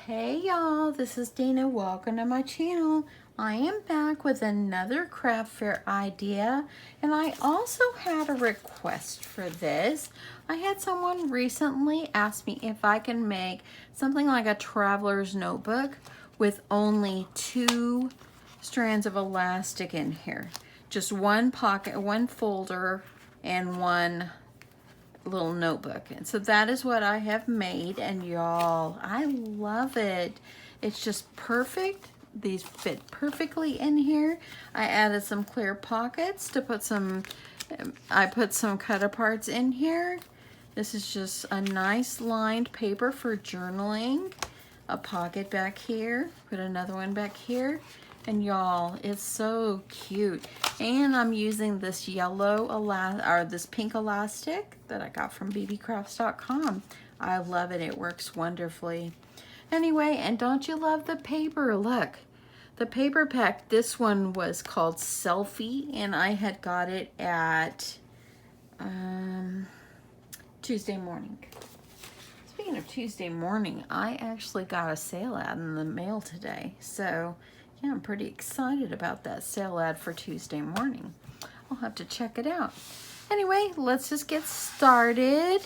Hey y'all, this is Dana. Welcome to my channel. I am back with another craft fair idea, and I also had a request for this. I had someone recently ask me if I can make something like a traveler's notebook with only 2 strands of elastic in here. Just one pocket, one folder, and one little notebook. And so that is what I have made, and y'all, I love it. It's just perfect. These fit perfectly in here. I added some clear pockets to put some, I put some cut aparts in here. This is just a nice lined paper for journaling. A pocket back here, put another one back here. And y'all, it's so cute. And I'm using this yellow this pink elastic that I got from bbcrafts.com. I love it. It works wonderfully. Anyway, and don't you love the paper? Look, the paper pack. This one was called Selfie, and I had got it at Tuesday morning. Speaking of Tuesday morning, I actually got a sale ad in the mail today. So yeah, I'm pretty excited about that sale ad for Tuesday morning. I'll have to check it out. Anyway, let's just get started.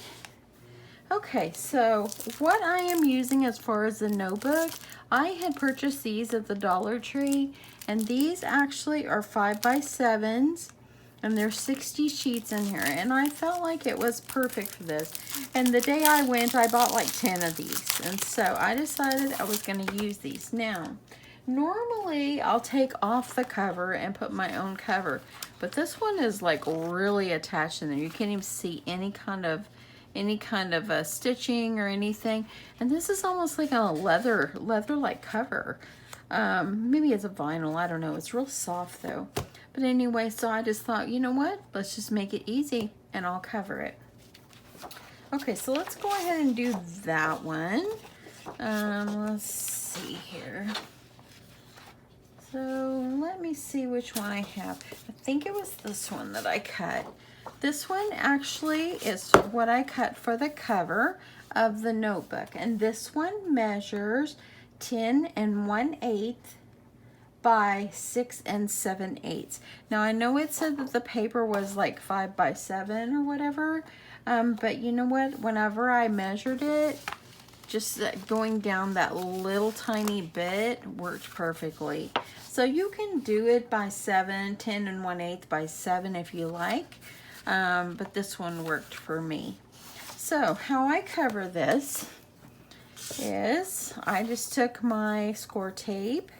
Okay, so what I am using as far as the notebook, I had purchased these at the Dollar Tree, and these actually are 5x7s, and there's 60 sheets in here, and I felt like it was perfect for this. And the day I went, I bought like 10 of these, and so I decided I was going to use these. Now, normally I'll take off the cover and put my own cover, but this one is like really attached in there. You can't even see any kind of stitching or anything. And this is almost like a leather like cover. Maybe it's a vinyl, I don't know. It's real soft though. But anyway, so I just thought, you know what? Let's just make it easy and I'll cover it. Okay, so let's go ahead and do that one. Let's see here. So let me see which one I have. I think it was this one that I cut. This one actually is what I cut for the cover of the notebook. And this one measures 10 1/8 by 6 7/8. Now I know it said that the paper was like 5x7 or whatever, but you know what? Whenever I measured it, just going down that little tiny bit worked perfectly. So you can do it by 7, 10 1/8 by 7 if you like, but this one worked for me. So how I cover this is I just took my score tape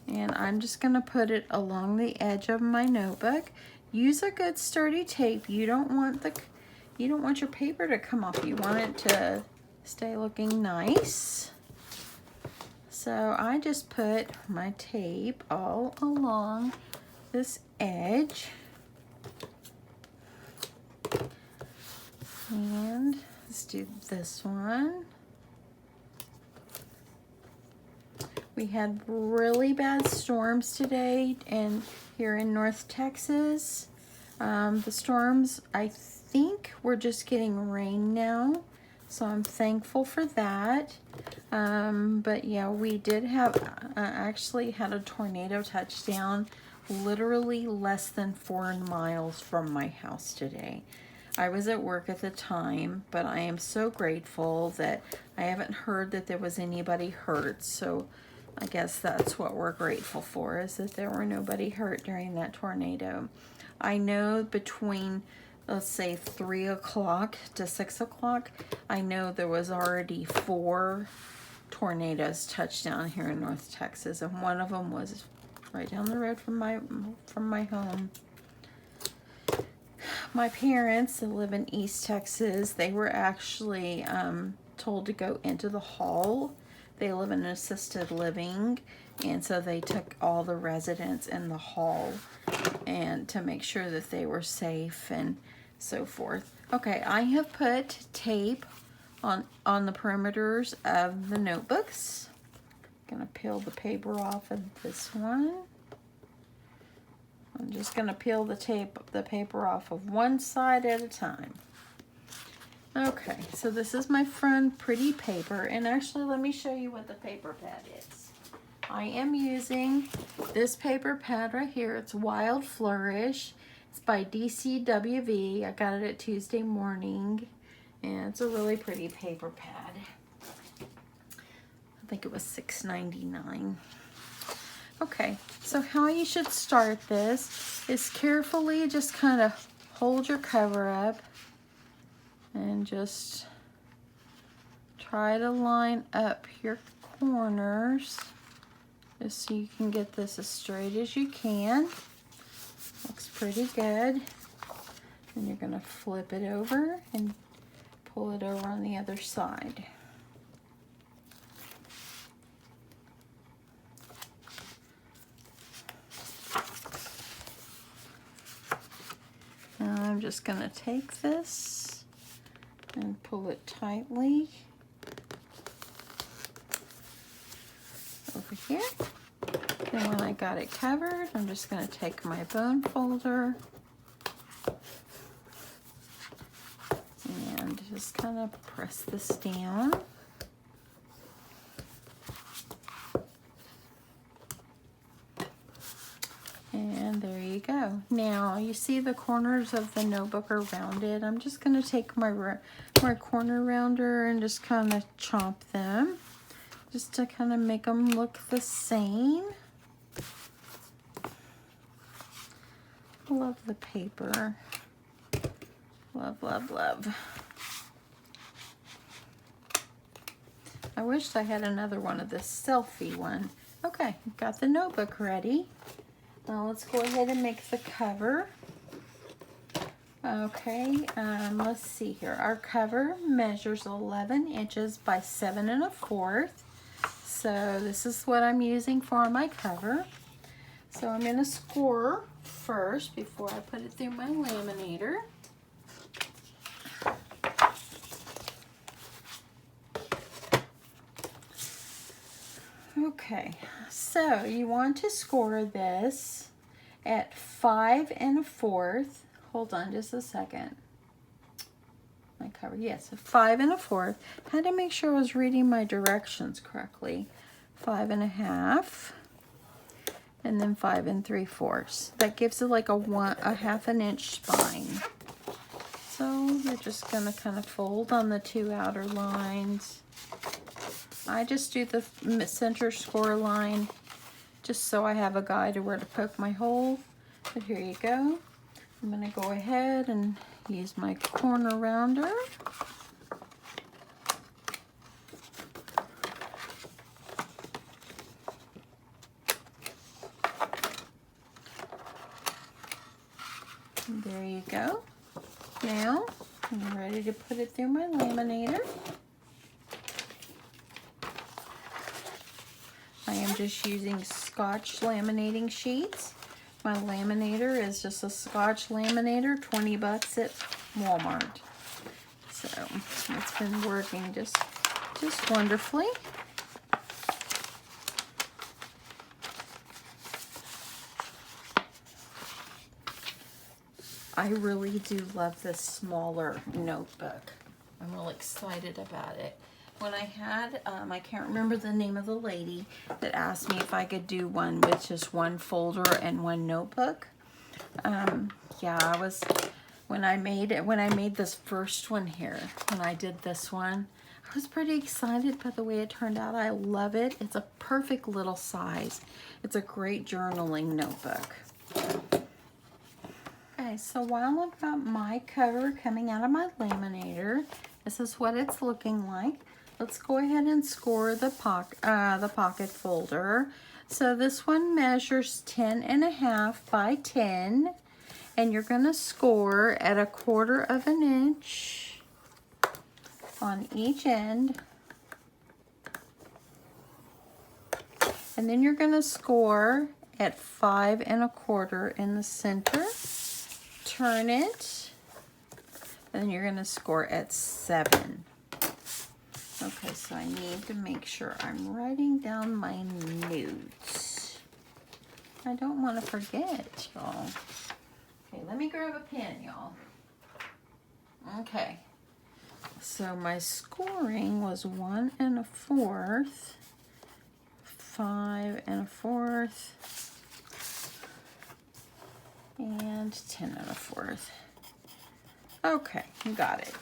and I'm just going to put it along the edge of my notebook. Use a good sturdy tape. You don't want your paper to come off. You want it to stay looking nice. So I just put my tape all along this edge. And let's do this one. We had really bad storms today and here in North Texas. The storms, I think we're just getting rain now, so I'm thankful for that. But yeah, we did have, actually had a tornado touchdown literally less than 4 miles from my house today. I was at work at the time, but I am so grateful that I haven't heard that there was anybody hurt. So I guess that's what we're grateful for, is that there were nobody hurt during that tornado. I know between, let's say 3 o'clock to 6 o'clock, I know there was already 4 tornadoes touched down here in North Texas, and one of them was right down the road from my home. My parents that live in East Texas, they were actually told to go into the hall. They live in assisted living, and so they took all the residents in the hall and to make sure that they were safe and so forth. Okay, I have put tape on the perimeters of the notebooks. I'm gonna peel the paper off of this one. I'm just gonna peel the paper off of one side at a time. Okay, so this is my Fun Pretty paper, and actually let me show you what the paper pad is. I am using this paper pad right here. It's Wild Flourish. It's by DCWV. I got it at Tuesday Morning, and it's a really pretty paper pad. I think it was $6.99. Okay, so how you should start this is carefully just kind of hold your cover up and just try to line up your corners just so you can get this as straight as you can. Looks pretty good. And you're going to flip it over and pull it over on the other side. Now I'm just going to take this and pull it tightly over here. And when I got it covered, I'm just going to take my bone folder and just kind of press this down. And there you go. Now you see the corners of the notebook are rounded. I'm just going to take my corner rounder and just kind of chomp them just to kind of make them look the same. Love the paper. Love, love, love. I wished I had another one of this selfie one. Okay, got the notebook ready. Now let's go ahead and make the cover. Okay, let's see here. Our cover measures 11 inches by 7 1/4. So this is what I'm using for my cover. So I'm going to score first before I put it through my laminator. Okay, so you want to score this at 5 1/4. Hold on just a second. My cover, yes, 5 1/4. Had to make sure I was reading my directions correctly. 5 1/2, and then 5 3/4. That gives it like a 1/2 inch spine. So you're just gonna kind of fold on the 2 outer lines. I just do the center score line just so I have a guide to where to poke my hole. But here you go. I'm going to go ahead and use my corner rounder. And there you go. Now I'm ready to put it through my laminator. I am just using Scotch laminating sheets. My laminator is just a Scotch laminator, 20 bucks at Walmart. So it's been working just wonderfully. I really do love this smaller notebook. I'm really excited about it. When I had, I can't remember the name of the lady that asked me if I could do one with just one folder and one notebook. Yeah, when I made this first one here, when I did this one, I was pretty excited by the way it turned out. I love it. It's a perfect little size. It's a great journaling notebook. Okay, so while I've got my cover coming out of my laminator, this is what it's looking like. Let's go ahead and score the pocket folder. So this one measures 10 1/2 by 10, and you're going to score at 1/4 inch on each end. And then you're going to score at 5 1/4 in the center. Turn it, and then you're going to score at 7. Okay, so I need to make sure I'm writing down my notes. I don't want to forget, y'all. Okay, let me grab a pen, y'all. Okay. So my scoring was 1 1/4, 5 1/4, and 10 1/4. Okay, got it.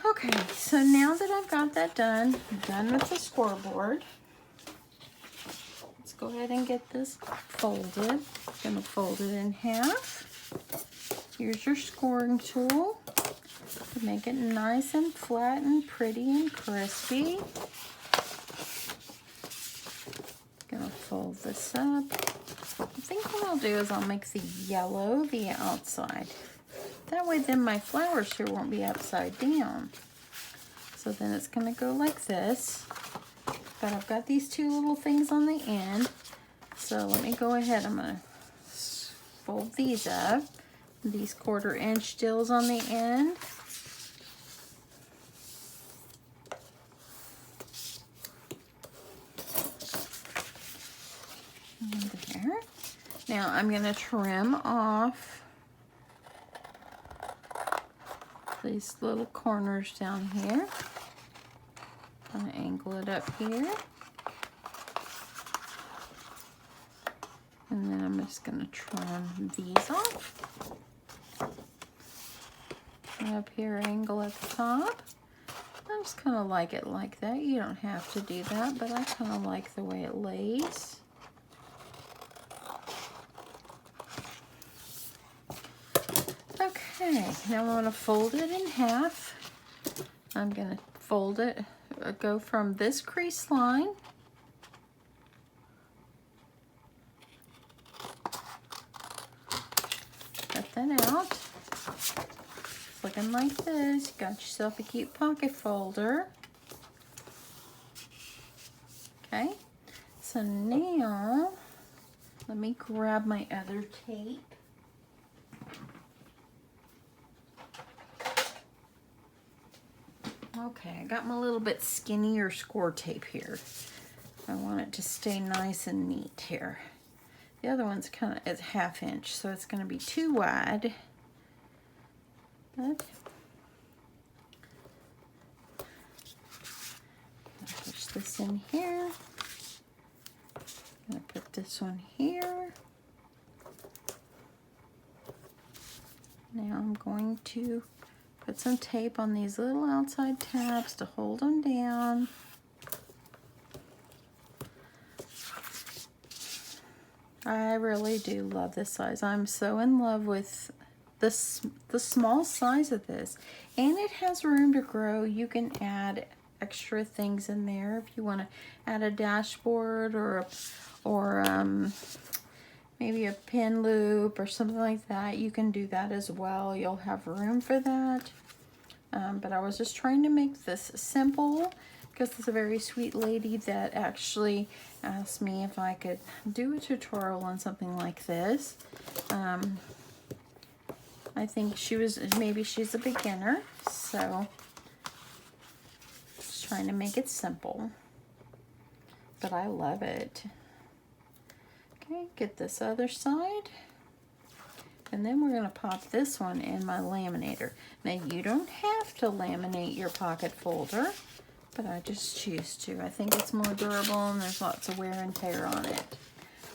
Okay, so now that I've got that done, I'm done with the scoreboard. Let's go ahead and get this folded. I'm gonna fold it in half. Here's your scoring tool to make it nice and flat and pretty and crispy. Gonna fold this up. I think what I'll do is I'll make the yellow the outside. That way then my flowers here won't be upside down. So then it's gonna go like this. But I've got these two little things on the end. So let me go ahead, I'm gonna fold these up. These 1/4 inch deals on the end. And there. Now I'm gonna trim off these little corners down here. I'm gonna angle it up here. And then I'm just gonna trim these off. And up here, angle at the top. I just kind of like it like that. You don't have to do that, but I kind of like the way it lays. Okay, now I'm gonna fold it in half. I'm gonna fold it, go from this crease line cut that out. It's looking like this. You got yourself a cute pocket folder. Okay, so now let me grab my other tape. Okay, I got my little bit skinnier score tape here. I want it to stay nice and neat here. The other one's kind of is 1/2 inch, so it's going to be too wide. But I'll push this in here. I'm going to put this one here. Now I'm going to put some tape on these little outside tabs to hold them down. I really do love this size. I'm so in love with the small size of this. And it has room to grow. You can add extra things in there if you want to add a dashboard or maybe a pin loop or something like that. You can do that as well. You'll have room for that. But I was just trying to make this simple because it's a very sweet lady that actually asked me if I could do a tutorial on something like this. I think maybe she's a beginner, so just trying to make it simple. But I love it. Okay, get this other side. And then we're going to pop this one in my laminator. Now, you don't have to laminate your pocket folder, but I just choose to. I think it's more durable and there's lots of wear and tear on it.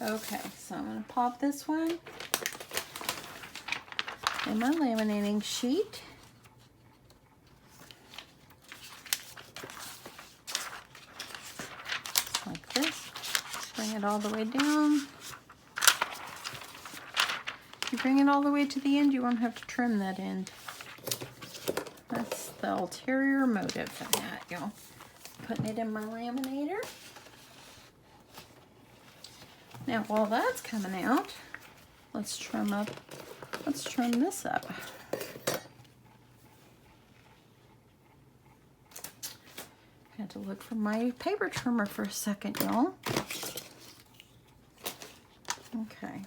Okay, so I'm going to pop this one in my laminating sheet. Just like this. Bring it all the way down. You bring it all the way to the end, you won't have to trim that end. That's the ulterior motive for that, y'all. Putting it in my laminator. Now, while that's coming out, let's trim this up. Had to look for my paper trimmer for a second, y'all. Okay.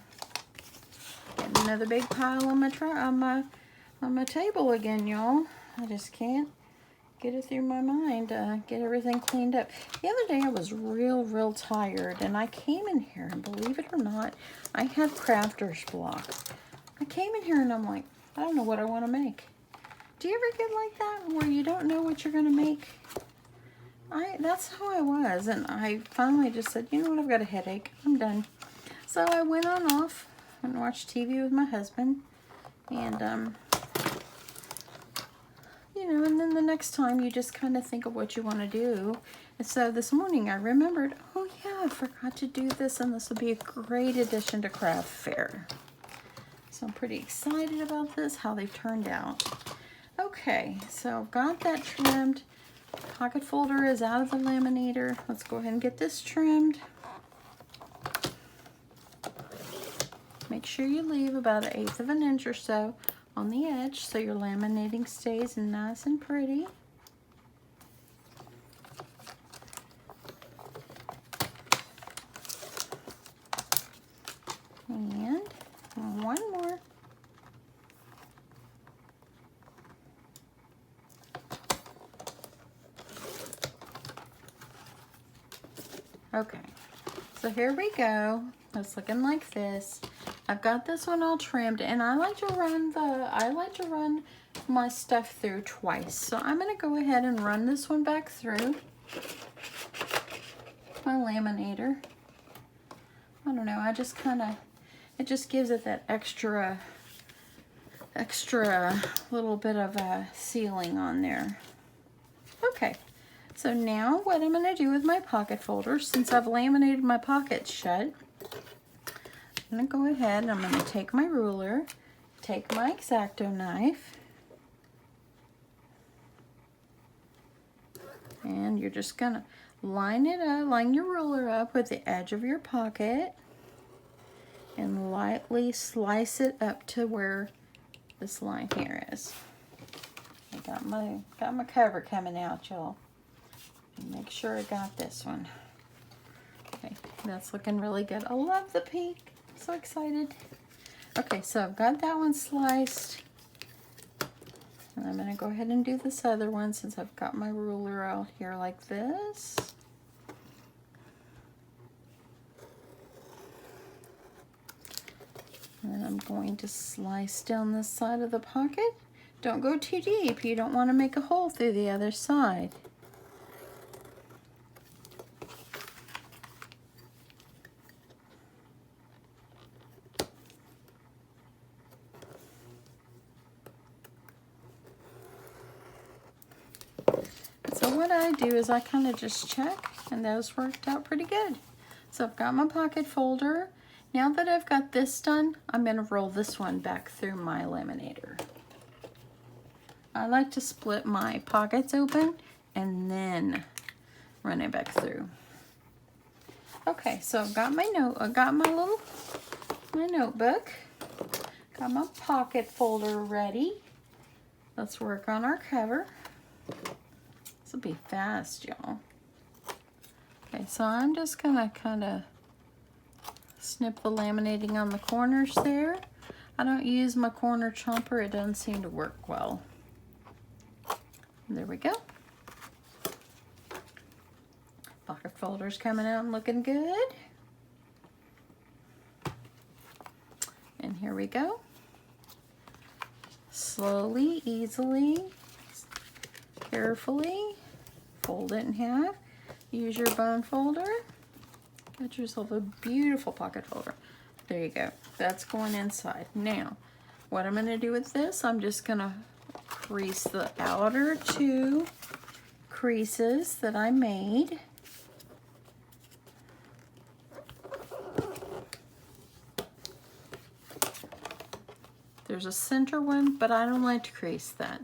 Getting another big pile on my table again, y'all. I just can't get it through my mind to get everything cleaned up. The other day I was real tired, and I came in here, and believe it or not, I had crafter's block. I came in here and I'm like, I don't know what I want to make. Do you ever get like that where you don't know what you're gonna make? That's how I was, and I finally just said, you know what, I've got a headache. I'm done. So I went on off and watched TV with my husband, and you know, and then the next time you just kind of think of what you want to do. And so this morning I remembered, oh yeah, I forgot to do this, and this will be a great addition to craft fair. So I'm pretty excited about this, how they've turned out. Okay, so I've got that trimmed. Pocket folder is out of the laminator. Let's go ahead and get this trimmed. Make sure you leave about 1/8 of an inch or so on the edge so your laminating stays nice and pretty. And one more. Okay, so here we go. It's looking like this. I've got this one all trimmed, and I like to run my stuff through twice. So I'm gonna go ahead and run this one back through my laminator. I don't know, I just it just gives it that extra little bit of a sealing on there. Okay. So now what I'm going to do with my pocket folder, since I've laminated my pockets shut, I'm going to go ahead and I'm going to take my ruler, take my X-Acto knife, and you're just going to line your ruler up with the edge of your pocket and lightly slice it up to where this line here is. I got my cover coming out, y'all. Make sure I got this one. Okay, that's looking really good. I love the pink. I'm so excited. Okay, so I've got that one sliced. And I'm going to go ahead and do this other one since I've got my ruler out here like this. And then I'm going to slice down this side of the pocket. Don't go too deep. You don't want to make a hole through the other side. So what I do is I kind of just check, and those worked out pretty good. So I've got my pocket folder. Now that I've got this done, I'm going to roll this one back through my laminator. I like to split my pockets open and then run it back through. Okay, so I've got my my notebook, got my pocket folder ready. Let's work on our cover. This will be fast, y'all. Okay, so I'm just gonna kind of snip the laminating on the corners there. I don't use my corner chomper, it doesn't seem to work well. There we go. Pocket folder's coming out and looking good. And here we go. Slowly, easily, carefully, fold it in half. Use your bone folder. Get yourself a beautiful pocket folder. There you go. That's going inside. Now, what I'm going to do with this, I'm just going to crease the outer 2 creases that I made. There's a center one, but I don't like to crease that.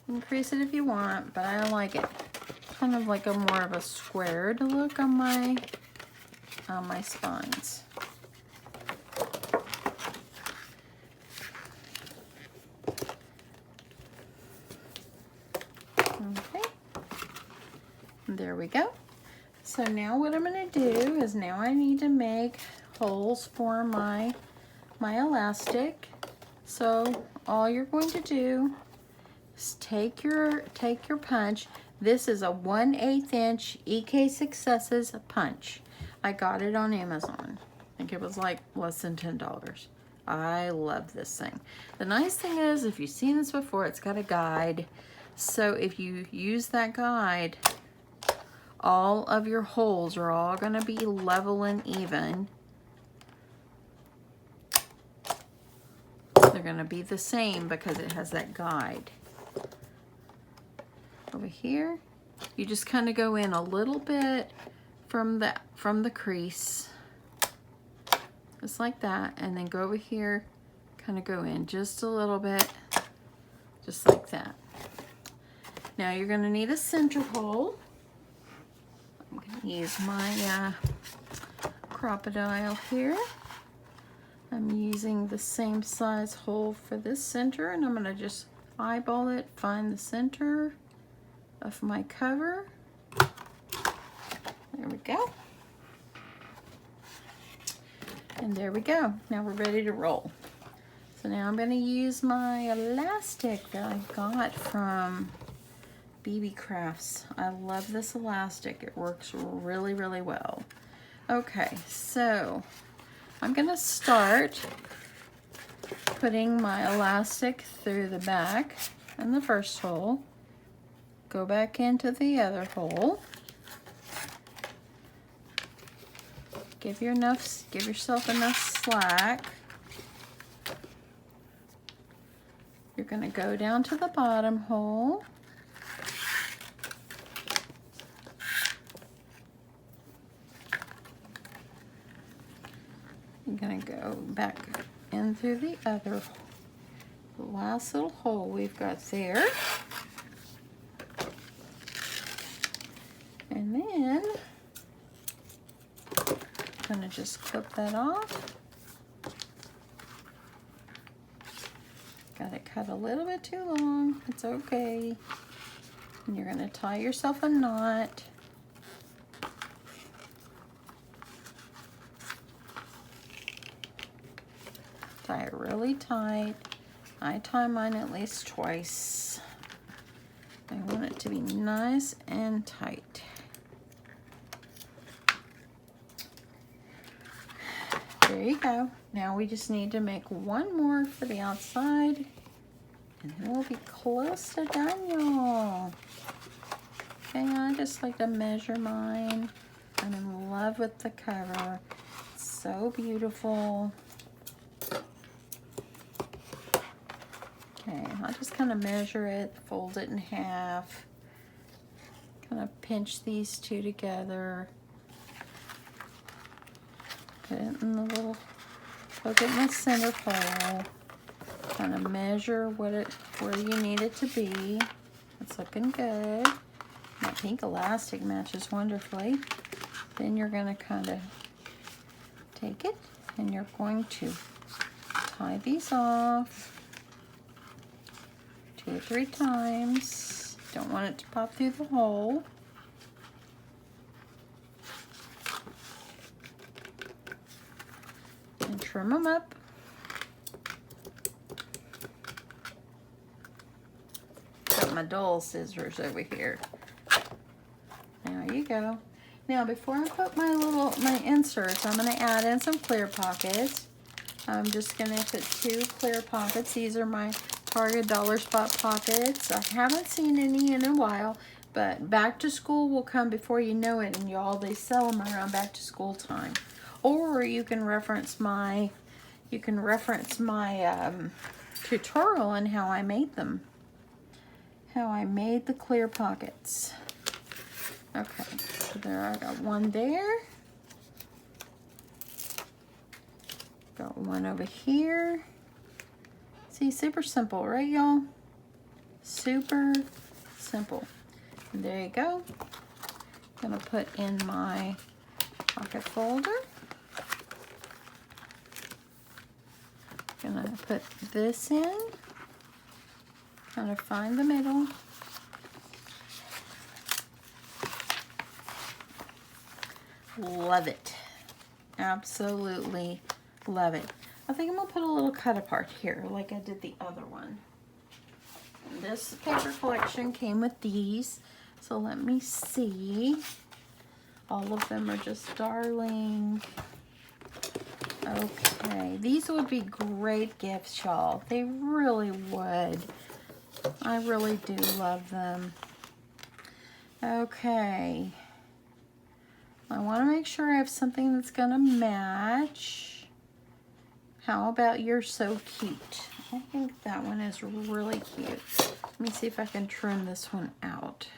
You can crease it if you want, but I like it kind of like a more of a squared look on my spines. Okay, there we go. So now what I'm going to do is now I need to make holes for my elastic. So all you're going to do is take your punch. This is a 1/8 inch EK Successes punch. I got it on Amazon. I think it was like less than $10. I love this thing. The nice thing is, if you've seen this before, it's got a guide. So if you use that guide, all of your holes are all going to be level and even. They're going to be the same because it has that guide. Over here, you just kind of go in a little bit from the crease, just like that, and then go over here, kind of go in just a little bit, just like that. Now you're going to need a center hole. I'm going to use my Crop-A-Dile here. I'm using the same size hole for this center, and I'm going to just eyeball it, find the center of my cover. There we go. And there we go. Now we're ready to roll. So now I'm going to use my elastic that I got from BB Crafts. I love this elastic. It works really, really well. Okay, so I'm going to start putting my elastic through the back and the first hole. Go back into the other hole. Give yourself enough slack. You're going to go down to the bottom hole. You're going to go back in through the other, the last little hole we've got there. And then I'm going to just clip that off. Got it cut a little bit too long. It's okay. And you're going to tie yourself a knot. Tie it really tight. I tie mine at least twice. I want it to be nice and tight. There you go. Now we just need to make one more for the outside, and then we'll be close to done, y'all. Okay, I just like to measure mine. I'm in love with the cover. It's so beautiful. Okay, I'll just kind of measure it, fold it in half, kind of pinch these two together. Put it in the little, poke it in the center hole. Kind of measure where you need it to be. It's looking good. That pink elastic matches wonderfully. Then you're going to kind of take it and you're going to tie these off 2 or 3 times. Don't want it to pop through the hole. And trim them up. Got my dull scissors over here. There you go. Now before I put my inserts, I'm going to add in some clear pockets. I'm just going to put 2 clear pockets. These are my Target Dollar Spot pockets. I haven't seen any in a while, but back to school will come before you know it, and y'all, they sell them around back to school time. Or you can reference my tutorial on how I made them. How I made the clear pockets. Okay, so there I got one there. Got one over here. See, super simple, right, y'all? Super simple. And there you go. I'm gonna put in my pocket folder. Gonna put this in. Kind of find the middle. Love it. Absolutely love it. I think I'm gonna put a little cut apart here like I did the other one. And this paper collection came with these. So let me see. All of them are just darling. Okay, these would be great gifts, y'all. They really would. I really do love them. Okay. I want to make sure I have something that's going to match. How about You're So Cute? I think that one is really cute. Let me see if I can trim this one out.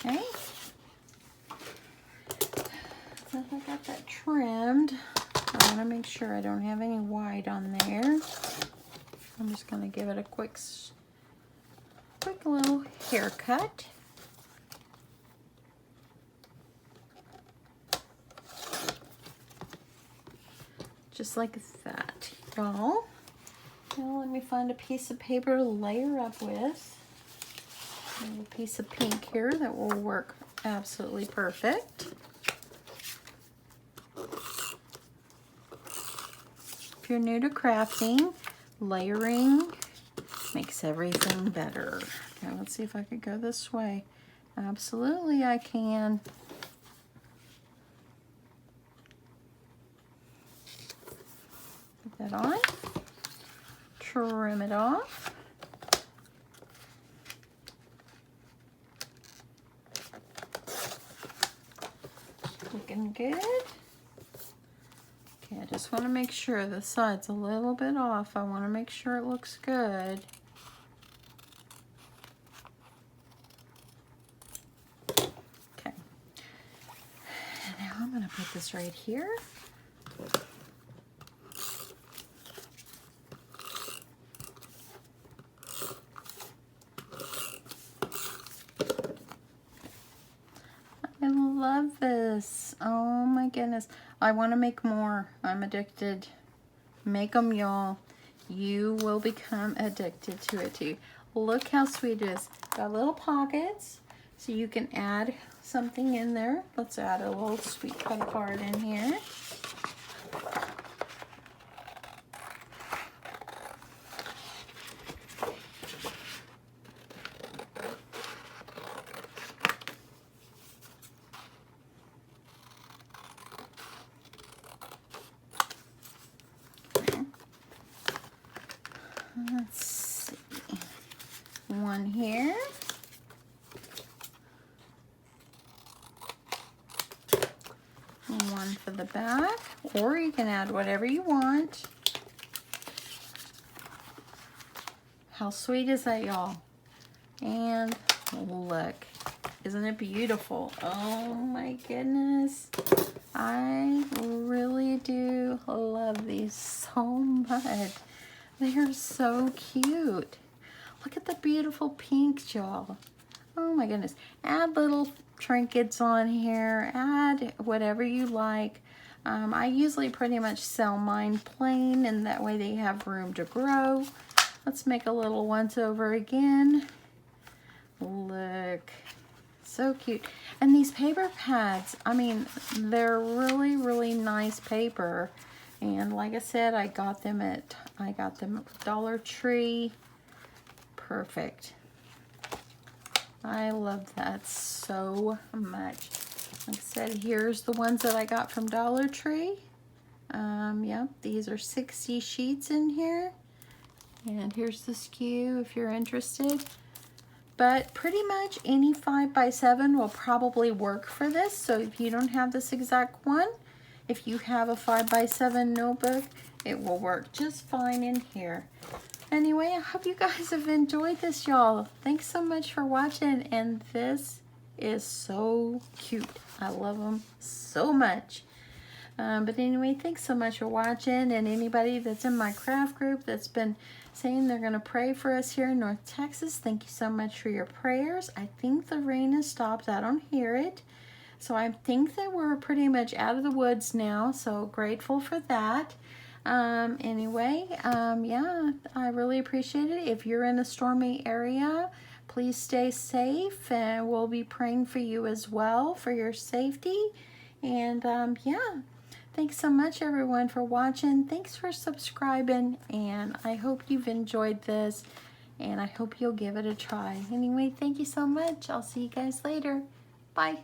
Okay. So I got that trimmed. I want to make sure I don't have any white on there. I'm just going to give it a quick little haircut. Just like that, y'all. Now let me find a piece of paper to layer up with. A little piece of pink here that will work absolutely perfect. If you're new to crafting, layering makes everything better. Okay, let's see if I could go this way. Absolutely I can. Put that on. Trim it off. Looking good. Okay, I just want to make sure the side's a little bit off. I want to make sure it looks good. Okay. Now I'm going to put this right here. I love this. Oh my goodness. I want to make more. I'm addicted. Make them, y'all. You will become addicted to it too. Look how sweet it is. Got little pockets so you can add something in there. Let's add a little sweet cut card in here. Let's see. One here. One for the back, or you can add whatever you want. How sweet is that, y'all? And look, isn't it beautiful? Oh my goodness. I really do love these so much. They are so cute. Look at the beautiful pink, y'all. Oh my goodness. Add little trinkets on here. Add whatever you like. I usually pretty much sell mine plain, and that way they have room to grow. Let's make a little once over again. Look. So cute. And these paper pads, I mean, they're really, really nice paper. And like I said, I got them at Dollar Tree. Perfect. I love that so much. Like I said, here's the ones that I got from Dollar Tree. Yep, these are 60 sheets in here. And here's the SKU if you're interested. But pretty much any 5x7 will probably work for this. So if you don't have this exact one, if you have a 5x7 notebook, it will work just fine in here. Anyway, I hope you guys have enjoyed this, y'all. Thanks so much for watching. And this is so cute. I love them so much. But anyway, thanks so much for watching. And anybody that's in my craft group that's been saying they're going to pray for us here in North Texas, thank you so much for your prayers. I think the rain has stopped. I don't hear it. So I think that we're pretty much out of the woods now. So grateful for that. Anyway, yeah, I really appreciate it. If you're in a stormy area, please stay safe, and we'll be praying for you as well for your safety. And yeah, thanks so much everyone for watching. Thanks for subscribing, and I hope you've enjoyed this, and I hope you'll give it a try. Anyway, thank you so much. I'll see you guys later. Bye.